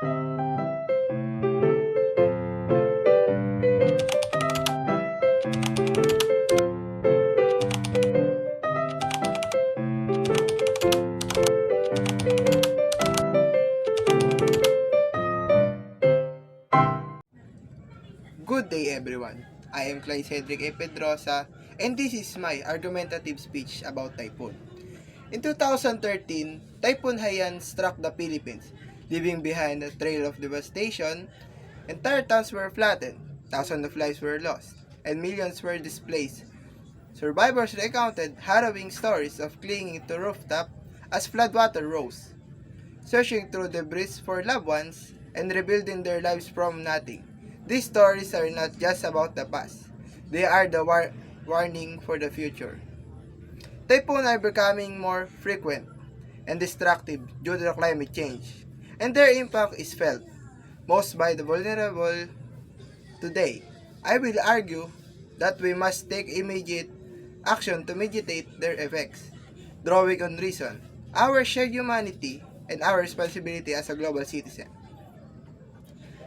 Good day everyone. I am Clay Cedric A. Pedrosa and this is my argumentative speech about typhoon. In 2013, Typhoon Haiyan struck the Philippines, leaving behind a trail of devastation. Entire towns were flattened, thousands of lives were lost, and millions were displaced. Survivors recounted harrowing stories of clinging to rooftop as floodwater rose, searching through debris for loved ones, and rebuilding their lives from nothing. These stories are not just about the past, they are the warning for the future. Typhoons are becoming more frequent and destructive due to climate change, and their impact is felt most by the vulnerable. Today, I will argue that we must take immediate action to mitigate their effects, drawing on reason, our shared humanity, and our responsibility as a global citizen.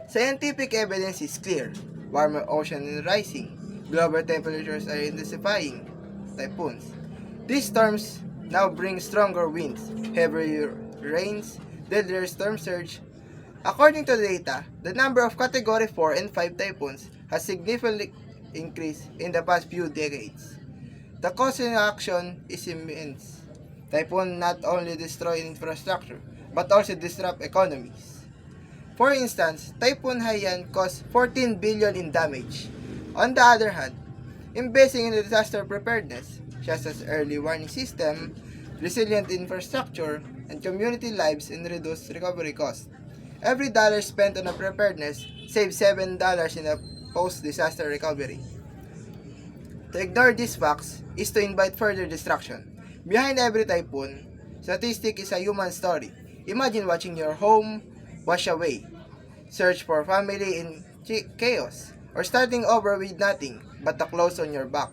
Scientific evidence is clear. Warmer ocean is rising. Global temperatures are intensifying. Typhoons. These storms now bring stronger winds, heavier rains, deadlier storm surge. According to the data, the number of Category 4 and 5 typhoons has significantly increased in the past few decades. The cost in action is immense. Typhoons not only destroy infrastructure, but also disrupt economies. For instance, Typhoon Haiyan caused 14 billion in damage. On the other hand, investing in disaster preparedness, such as early warning system, resilient infrastructure, and community lives and reduced recovery costs. Every dollar spent on a preparedness saves $7 in a post-disaster recovery. To ignore these facts is to invite further destruction. Behind every typhoon, statistic is a human story. Imagine watching your home wash away, search for family in chaos, or starting over with nothing but the clothes on your back.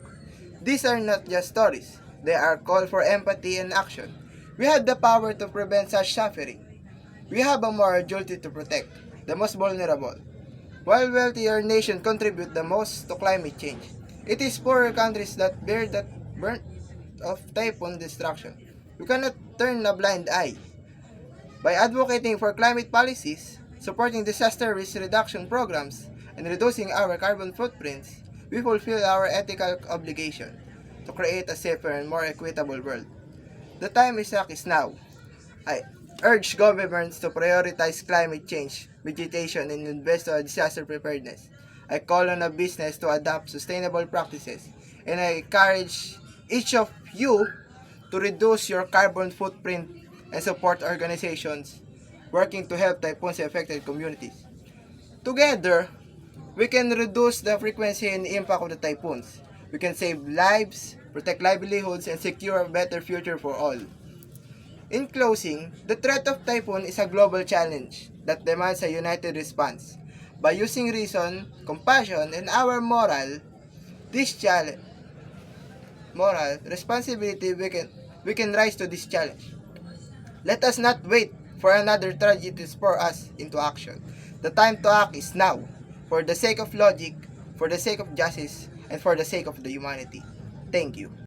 These are not just stories, they are call for empathy and action. We have the power to prevent such suffering. We have a moral duty to protect the most vulnerable. While wealthier nations contribute the most to climate change, it is poorer countries that bear the brunt of typhoon destruction. We cannot turn a blind eye. By advocating for climate policies, supporting disaster risk reduction programs, and reducing our carbon footprints, we fulfill our ethical obligation to create a safer and more equitable world. The time is now. I urge governments to prioritize climate change, mitigation, and invest in disaster preparedness. I call on a business to adopt sustainable practices, and I encourage each of you to reduce your carbon footprint and support organizations working to help typhoons affected communities. Together, we can reduce the frequency and impact of the typhoons. We can save lives, protect livelihoods, and secure a better future for all. In closing, the threat of typhoon is a global challenge that demands a united response. By using reason, compassion, and our this challenge, moral responsibility, we can rise to this challenge. Let us not wait for another tragedy to spur us into action. The time to act is now, for the sake of logic, for the sake of justice, and for the sake of the humanity. Thank you.